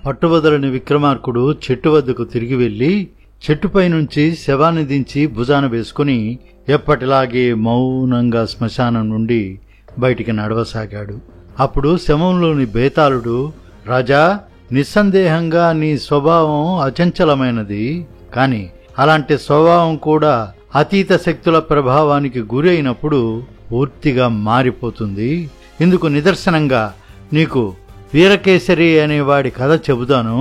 పట్టువదలని విక్రమార్కుడు చెట్టు వద్దకు తిరిగి వెళ్లి చెట్టుపై నుంచి శవాన్ని దించి భుజాన వేసుకుని ఎప్పటిలాగే మౌనంగా శ్మశానం నుండి బయటికి నడవసాగాడు. అప్పుడు శవంలోని బేతాళుడు, రాజా, నిస్సందేహంగా నీ స్వభావం అచంచలమైనది, కాని అలాంటి స్వభావం కూడా అతీత శక్తుల ప్రభావానికి గురి అయినప్పుడు పూర్తిగా మారిపోతుంది. ఇందుకు నిదర్శనంగా నీకు వీరకేసరి అనేవాడి కథ చెబుతాను,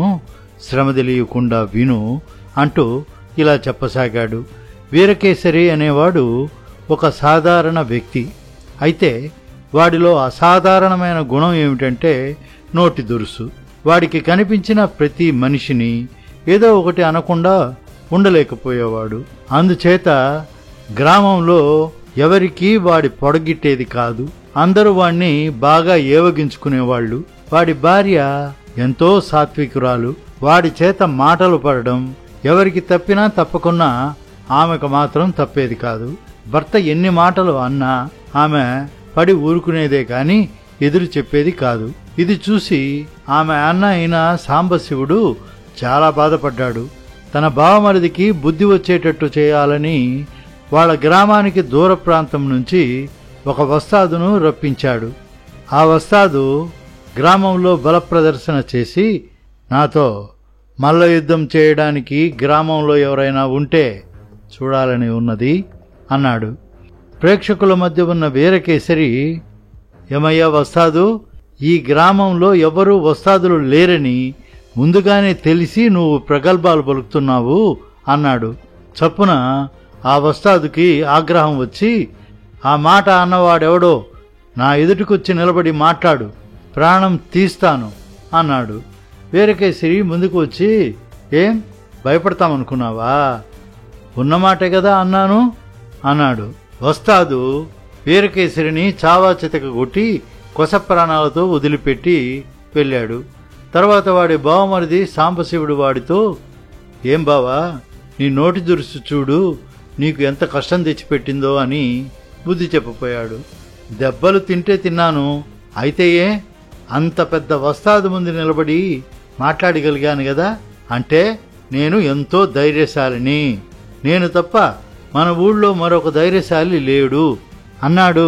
శ్రమ తెలియకుండా విను అంటూ ఇలా చెప్పసాగాడు. వీరకేసరి అనేవాడు ఒక సాధారణ వ్యక్తి. అయితే వాడిలో అసాధారణమైన గుణం ఏమిటంటే నోటి దురుసు. వాడికి కనిపించిన ప్రతి మనిషిని ఏదో ఒకటి అనకుండా ఉండలేకపోయేవాడు. అందుచేత గ్రామంలో ఎవరికీ వాడి పొడగిట్టేది కాదు. అందరూ వాణ్ణి బాగా ఏవగించుకునేవాళ్లు. వాడి భార్య ఎంతో సాత్వికురాలు. వాడి చేత మాటలు పడడం ఎవరికి తప్పినా తప్పకున్నా ఆమెకు మాత్రం తప్పేది కాదు. భర్త ఎన్ని మాటలు అన్నా ఆమె పడి ఊరుకునేదే కాని ఎదురు చెప్పేది కాదు. ఇది చూసి ఆమె అన్న అయిన సాంబశివుడు చాలా బాధపడ్డాడు. తన బావమరిదికి బుద్ధి వచ్చేటట్టు చేయాలని వాళ్ళ గ్రామానికి దూర ప్రాంతం నుంచి ఒక వస్తాదును రప్పించాడు. ఆ వస్తాదు గ్రామంలో బల ప్రదర్శన చేసి, నాతో మల్ల యుద్ధం చేయడానికి గ్రామంలో ఎవరైనా ఉంటే చూడాలని ఉన్నది అన్నాడు. ప్రేక్షకుల మధ్య ఉన్న వీరకేసరి, ఏమయ్యా వస్తాదు, ఈ గ్రామంలో ఎవరూ వస్తాదులు లేరని ముందుగానే తెలిసి నువ్వు ప్రగల్భాలు పలుకుతున్నావు అన్నాడు. చప్పున ఆ వస్తాదుకి ఆగ్రహం వచ్చి, ఆ మాట అన్నవాడెవడో నా ఎదుటికొచ్చి నిలబడి మాట్లాడు, ప్రాణం తీస్తాను అన్నాడు. వీరకేసరి ముందుకు వచ్చి, ఏం భయపడతామనుకున్నావా, ఉన్నమాటే కదా అన్నాను అన్నాడు. వస్తాదు వీరకేసరిని చావా చితక కొట్టి కొస ప్రాణాలతో వదిలిపెట్టి వెళ్ళాడు. తర్వాత వాడి బావమరిది సాంబశివుడు వాడితో, ఏం బావా, నీ నోటి దురుసు చూడు, నీకు ఎంత కష్టం తెచ్చిపెట్టిందో అని బుద్ధి చెప్పపోయాడు. దెబ్బలు తింటే తిన్నాను, అయితే ఏ అంత పెద్ద వస్తాదు ముందు నిలబడి మాట్లాడగలిగాను కదా, అంటే నేను ఎంతో ధైర్యశాలిని, నేను తప్ప మన ఊళ్ళో మరొక ధైర్యశాలి లేడు అన్నాడు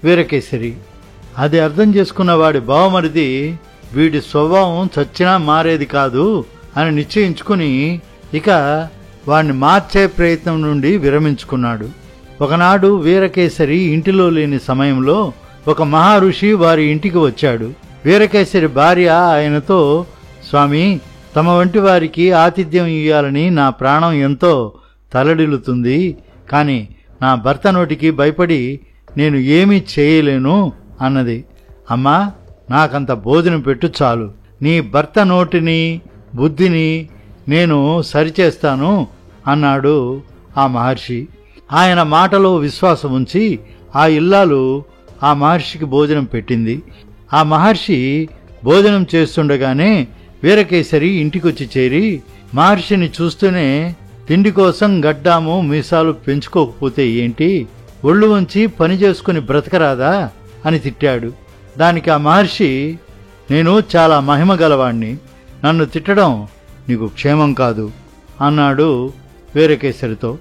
వీరకేసరి. అది అర్థం చేసుకున్న వాడి బావమరిది, వీడి స్వభావం చచ్చినా మారేది కాదు అని నిశ్చయించుకుని ఇక వాణ్ణి మార్చే ప్రయత్నం నుండి విరమించుకున్నాడు. ఒకనాడు వీరకేసరి ఇంటిలో లేని సమయంలో ఒక మహారుషి వారి ఇంటికి వచ్చాడు. వీరకేసరి భార్య ఆయనతో, స్వామి, తమ వంటి వారికి ఆతిథ్యం ఇయ్యాలని నా ప్రాణం ఎంతో తలడిల్లుతుంది, కాని నా భర్త నోటికి భయపడి నేను ఏమీ చేయలేను అన్నది. అమ్మా, నాకంత భోజనం పెట్టు చాలు, నీ భర్త నోటిని బుద్ధిని నేను సరిచేస్తాను అన్నాడు ఆ మహర్షి. ఆయన మాటలో విశ్వాసం ఉంచి ఆ ఇల్లాలు ఆ మహర్షికి భోజనం పెట్టింది. ఆ మహర్షి భోజనం చేస్తుండగానే వీరకేసరి ఇంటికొచ్చి చేరి మహర్షిని చూస్తూనే, తిండి కోసం గడ్డాము మీసాలు పెంచుకోకపోతే ఏంటి, ఒళ్ళు వంచి పని చేసుకుని బ్రతకరాదా అని తిట్టాడు. దానికి ఆ మహర్షి, నేను చాలా మహిమ గలవాణ్ణి, నన్ను తిట్టడం నీకు క్షేమం కాదు అన్నాడు వీరకేసరితో.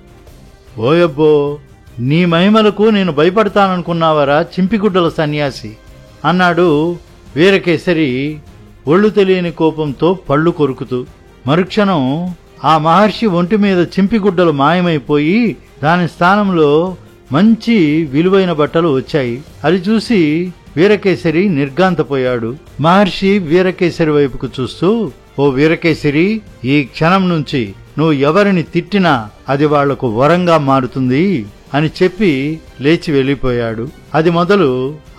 ఓయబ్బో, నీ మహిమలకు నేను భయపడతాననుకున్నావరా చింపిగుడ్డల సన్యాసి అన్నాడు వీరకేసరి ఒళ్ళు తెలియని కోపంతో పళ్ళు కొరుకుతూ. మరుక్షణం ఆ మహర్షి ఒంటి మీద చింపిగుడ్డలు మాయమైపోయి దాని స్థానంలో మంచి విలువైన బట్టలు వచ్చాయి. అది చూసి వీరకేసరి నిర్ఘాంతపోయాడు. మహర్షి వీరకేసరి వైపుకు చూస్తూ, ఓ వీరకేసరి, ఈ క్షణం నుంచి నువ్వు ఎవరిని తిట్టినా అది వాళ్లకు వరంగా మారుతుంది అని చెప్పి లేచి వెళ్లిపోయాడు. అది మొదలు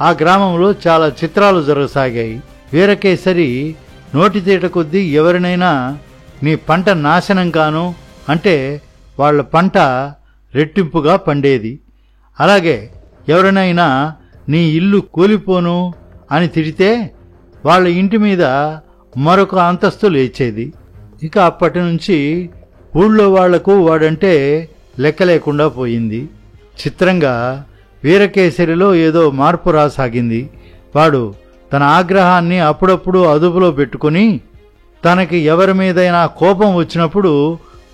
ఆ గ్రామంలో చాలా చిత్రాలు జరగసాగాయి. వీరకేసరి నోటితేట కొద్దీ ఎవరినైనా నీ పంట నాశనం కాను అంటే వాళ్ల పంట రెట్టింపుగా పండేది. అలాగే ఎవరినైనా నీ ఇల్లు కూలిపోను అని తిడితే వాళ్ళ ఇంటి మీద మరొక అంతస్తు లేచేది. ఇక అప్పటి నుంచి ఊళ్ళో వాళ్లకు వాడంటే లెక్క లేకుండా పోయింది. చిత్రంగా వీరకేసరిలో ఏదో మార్పు రాసాగింది. వాడు తన ఆగ్రహాన్ని అప్పుడప్పుడు అదుపులో పెట్టుకుని తనకి ఎవరి మీదైనా కోపం వచ్చినప్పుడు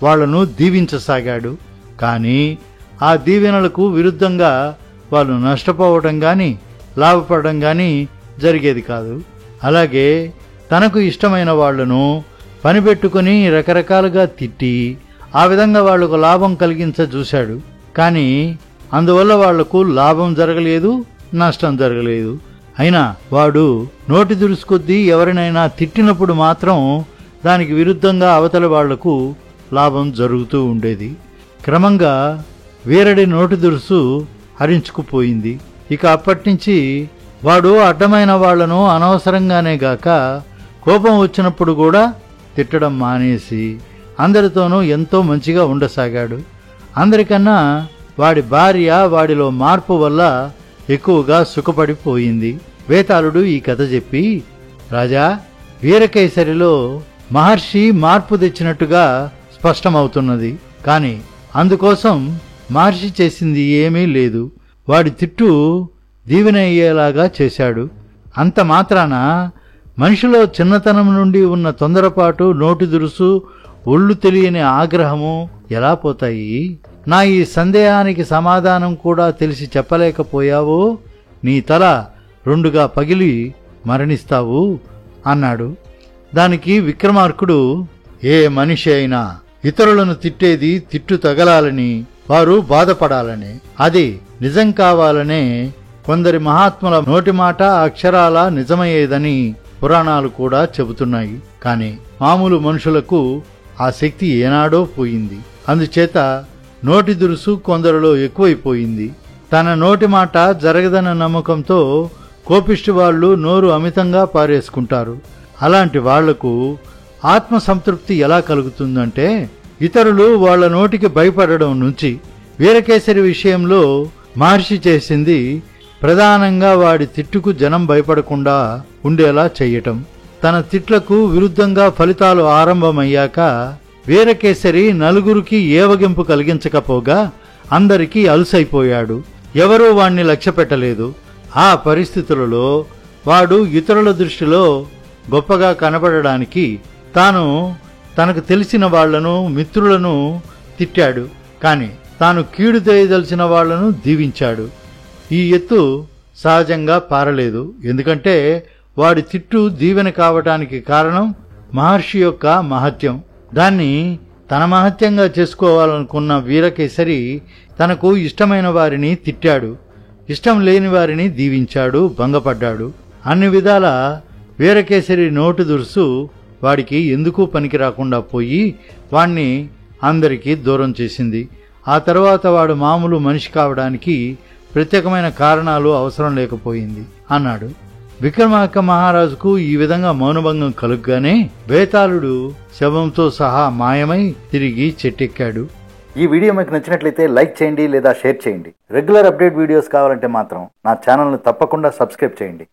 వాళ్లను దీవించసాగాడు. కానీ ఆ దీవెనలకు విరుద్ధంగా వాళ్ళు నష్టపోవడం గాని లాభపడడం గాని జరిగేది కాదు. అలాగే తనకు ఇష్టమైన వాళ్లను పనిపెట్టుకుని రకరకాలుగా తిట్టి ఆ విధంగా వాళ్లకు లాభం కలిగించ చూశాడు. కానీ అందువల్ల వాళ్లకు లాభం జరగలేదు, నష్టం జరగలేదు. అయినా వాడు నోటి దురుసుకొద్దీ ఎవరినైనా తిట్టినప్పుడు మాత్రం దానికి విరుద్ధంగా అవతల వాళ్లకు లాభం జరుగుతూ ఉండేది. క్రమంగా వీరడి నోటి దురుసు హరించుకుపోయింది. ఇక అప్పటినుంచి వాడు అడ్డమైన వాళ్లను అనవసరంగానే గాక కోపం వచ్చినప్పుడు కూడా తిట్టడం మానేసి అందరితోనూ ఎంతో మంచిగా ఉండసాగాడు. అందరికన్నా వాడి భార్య వాడిలో మార్పు వల్ల ఎక్కువగా సుఖపడిపోయింది. వేతాళుడు ఈ కథ చెప్పి, రాజా, వీరకేసరిలో మహర్షి మార్పు తెచ్చినట్టుగా స్పష్టమవుతున్నది. కాని అందుకోసం మహర్షి చేసింది ఏమీ లేదు. వాడి తిట్టు దీవెన అయ్యేలాగా చేశాడు. అంత మాత్రాన మనిషిలో చిన్నతనం నుండి ఉన్న తొందరపాటు, నోటి దురుసు, ఒళ్ళు తెలియని ఆగ్రహము ఎలా పోతాయి? నా ఈ సందేహానికి సమాధానం కూడా తెలిసి చెప్పలేకపోయావో నీ తల రెండుగా పగిలి మరణిస్తావు అన్నాడు. దానికి విక్రమార్కుడు, ఏ మనిషి అయినా ఇతరులను తిట్టేది తిట్టు తగలాలని, వారు బాధపడాలని, అది నిజం కావాలనే కొందరి మహాత్ముల నోటి మాట అక్షరాల నిజమయ్యేదని పురాణాలు కూడా చెబుతున్నాయి. కాని మామూలు మనుషులకు ఆ శక్తి ఏనాడో పోయింది. అందుచేత నోటి దురుసు కొందరిలో ఎక్కువైపోయింది. తన నోటి మాట జరగదన్న నమ్మకంతో కోపిష్టి వాళ్ళు నోరు అమితంగా పారేసుకుంటారు. అలాంటి వాళ్లకు ఆత్మసంతృప్తి ఎలా కలుగుతుందంటే ఇతరులు వాళ్ల నోటికి భయపడడం నుంచి. వీరకేసరి విషయంలో మహర్షి చేసింది ప్రధానంగా వాడి తిట్టుకు జనం భయపడకుండా ఉండేలా చెయ్యటం. తన తిట్లకు విరుద్ధంగా ఫలితాలు ఆరంభమయ్యాక వీరకేసరి నలుగురికి ఏవగింపు కలిగించకపోగా అందరికీ అలుసైపోయాడు. ఎవరూ వాణ్ణి లక్ష్యపెట్టలేదు. ఆ పరిస్థితులలో వాడు ఇతరుల దృష్టిలో గొప్పగా కనబడడానికి తనకు తెలిసిన వాళ్లను, మిత్రులను తిట్టాడు. కాని తాను కీడు చేయదలిచిన వాళ్లను దీవించాడు. ఈ ఎత్తు సహజంగా పారలేదు. ఎందుకంటే వాడి తిట్టు దీవెన కావటానికి కారణం మహర్షి యొక్క మహత్యం. దాన్ని తన మహత్యంగా చేసుకోవాలనుకున్న వీరకేసరి తనకు ఇష్టమైన వారిని తిట్టాడు, ఇష్టం లేని వారిని దీవించాడు, భంగపడ్డాడు. అన్ని విధాల వీరకేసరి నోటు దురుసు వాడికి ఎందుకు పనికి రాకుండా పోయి వాణ్ణి అందరికీ దూరం చేసింది. ఆ తర్వాత వాడు మామూలు మనిషి కావడానికి ప్రత్యేకమైన కారణాలు అవసరం లేకపోయింది అన్నాడు. విక్రమార్క మహారాజుకు ఈ విధంగా మౌనభంగం కలుగ్గానే వేతాళుడు శవంతో సహా మాయమై తిరిగి చెట్టెక్కాడు. ఈ వీడియో మీకు నచ్చినట్లయితే లైక్ చేయండి లేదా షేర్ చేయండి. రెగ్యులర్ అప్డేట్ వీడియోస్ కావాలంటే మాత్రం నా ఛానల్ని తప్పకుండా సబ్స్క్రైబ్ చేయండి.